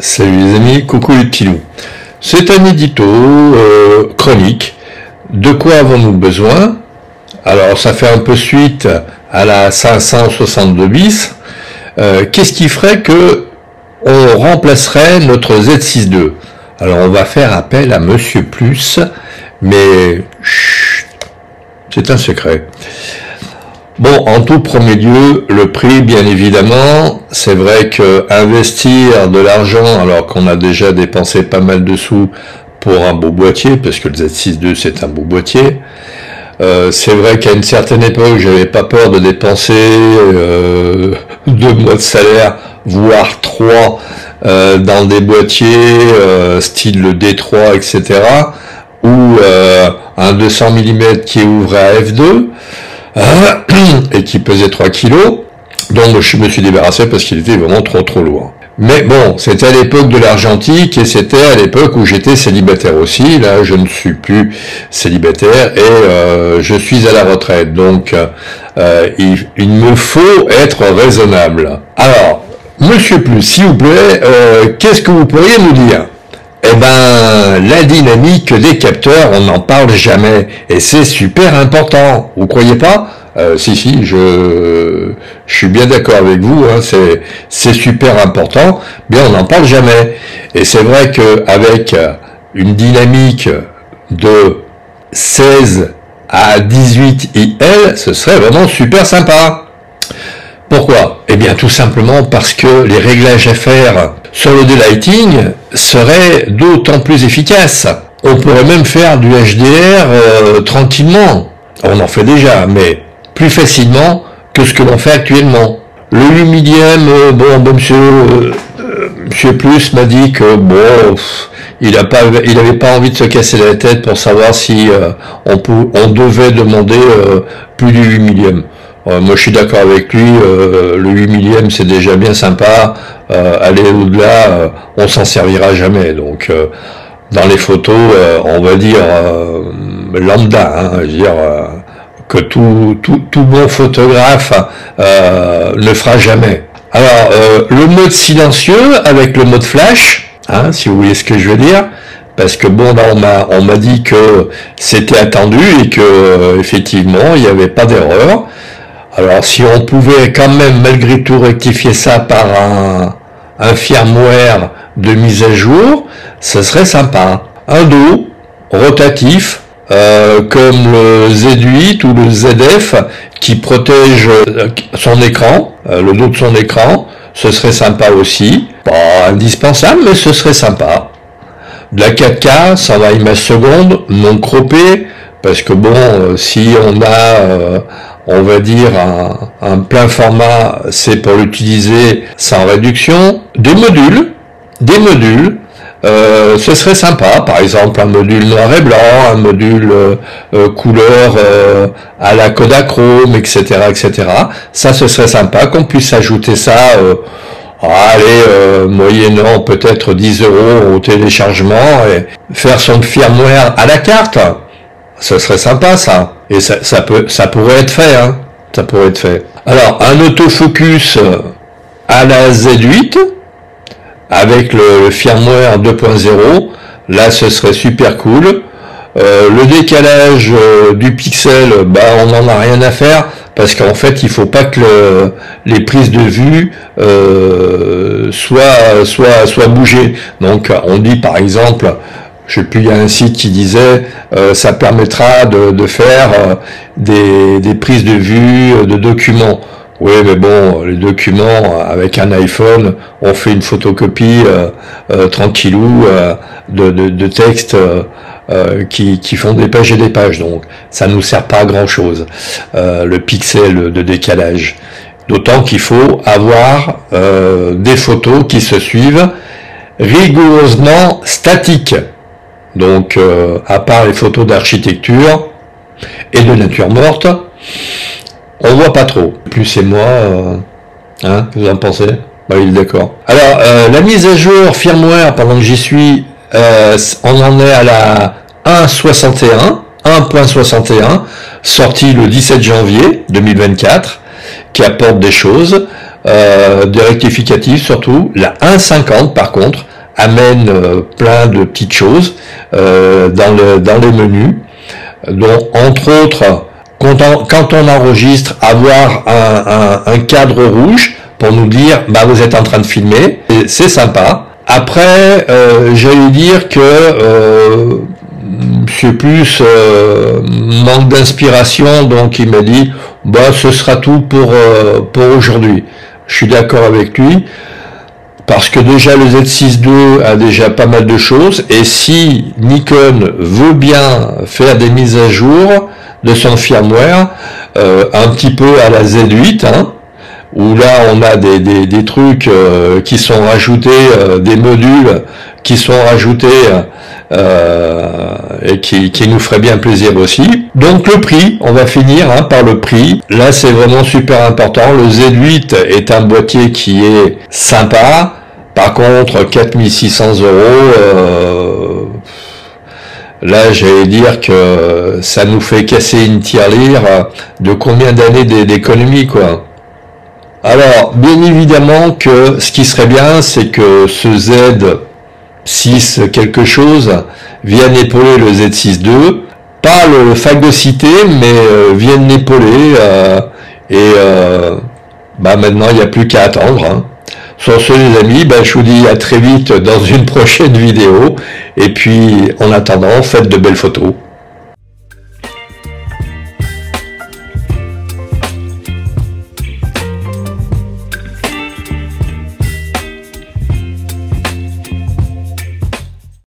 Salut les amis, coucou les petits loups. C'est un édito chronique. De quoi avons-nous besoin? Alors ça fait un peu suite à la 562 bis. Qu'est-ce qui ferait que on remplacerait notre Z6 II? Alors on va faire appel à Monsieur Plus, mais chut, c'est un secret. Bon, en tout premier lieu, le prix, bien évidemment. C'est vrai que investir de l'argent, alors qu'on a déjà dépensé pas mal de sous pour un beau boîtier, parce que le Z6 II c'est un beau boîtier. C'est vrai qu'à une certaine époque, j'avais pas peur de dépenser 2 mois de salaire, voire 3, dans des boîtiers style le D3, etc. Ou un 200 mm qui ouvrait à F2. Et qui pesait 3 kilos, donc je me suis débarrassé parce qu'il était vraiment trop lourd. Mais bon, c'était à l'époque de l'argentique et c'était à l'époque où j'étais célibataire aussi. Là, je ne suis plus célibataire et je suis à la retraite. Donc, il me faut être raisonnable. Alors, Monsieur Plus, s'il vous plaît, qu'est-ce que vous pourriez nous dire? Eh ben, la dynamique des capteurs, on n'en parle jamais, et c'est super important. Vous croyez pas? Si, je suis bien d'accord avec vous, hein, c'est super important, mais on n'en parle jamais. Et c'est vrai qu'avec une dynamique de 16 à 18 IL, ce serait vraiment super sympa. Pourquoi? Eh bien tout simplement parce que les réglages à faire sur le daylighting seraient d'autant plus efficaces. On pourrait même faire du HDR tranquillement. On en fait déjà, mais plus facilement que ce que l'on fait actuellement. Le 8 millième, Monsieur Plus m'a dit que bon, il avait pas envie de se casser la tête pour savoir si on devait demander plus du 8 millième. Moi je suis d'accord avec lui, le 8 millième c'est déjà bien sympa, aller au-delà, on s'en servira jamais. Donc dans les photos, on va dire lambda, hein, je veux dire que tout bon photographe ne fera jamais. Alors le mode silencieux avec le mode flash, hein, si vous voyez ce que je veux dire. Parce que bon, là on m'a dit que c'était attendu et que effectivement il n'y avait pas d'erreur. Alors si on pouvait quand même malgré tout rectifier ça par un firmware de mise à jour, ce serait sympa. Un dos rotatif comme le Z8 ou le ZF qui protège son écran, le dos de son écran, ce serait sympa aussi. Pas indispensable, mais ce serait sympa. De la 4K, 120 images secondes, non croppé, parce que bon, si on a on va dire un plein format, c'est pour l'utiliser sans réduction. Des modules, ce serait sympa, par exemple un module noir et blanc, un module couleur à la Kodachrome, etc., etc. Ça, ce serait sympa qu'on puisse ajouter ça, moyennant peut-être 10 € au téléchargement et faire son firmware à la carte. Ce serait sympa ça. Et ça pourrait être fait, hein. Ça pourrait être fait. Alors, un autofocus à la Z8, avec le firmware 2.0, là ce serait super cool. Le décalage du pixel, on n'en a rien à faire, parce qu'en fait il faut pas que les prises de vue soient bougées. Donc on dit par exemple, je sais plus, il y a un site qui disait ça permettra de faire des prises de vue de documents. Oui, mais bon, les documents avec un iPhone, on fait une photocopie tranquillou de textes qui font des pages et des pages, donc ça nous sert pas à grand chose le pixel de décalage. D'autant qu'il faut avoir des photos qui se suivent rigoureusement statiques. Donc, à part les photos d'architecture et de nature morte, on voit pas trop. Plus et moi, hein, vous en pensez? Bah, il est d'accord. Alors, la mise à jour firmware, pendant que j'y suis, on en est à la 1.61, sortie le 17 janvier 2024, qui apporte des choses, des rectificatifs surtout. La 1.50 par contre, amène plein de petites choses dans les menus, dont entre autres, quand on enregistre, avoir un cadre rouge pour nous dire bah vous êtes en train de filmer, c'est sympa. Après, j'allais dire que c'est plus manque d'inspiration, donc il m'a dit bah ce sera tout pour aujourd'hui. Je suis d'accord avec lui, parce que déjà le Z6 II a déjà pas mal de choses, et si Nikon veut bien faire des mises à jour de son firmware, un petit peu à la Z8, hein, où là on a des trucs qui sont rajoutés, des modules qui sont rajoutés et qui nous ferait bien plaisir aussi. Donc le prix, on va finir par le prix. Là c'est vraiment super important. Le Z8 est un boîtier qui est sympa. Par contre 4600 €, là j'allais dire que ça nous fait casser une tirelire de combien d'années d'économie quoi. Alors, bien évidemment que ce qui serait bien, c'est que ce Z6 quelque chose vienne épauler le Z6 II, pas le phagocyté, mais vienne l'épauler, bah maintenant il n'y a plus qu'à attendre. Hein. Sur ce les amis, bah, je vous dis à très vite dans une prochaine vidéo, et puis en attendant, faites de belles photos.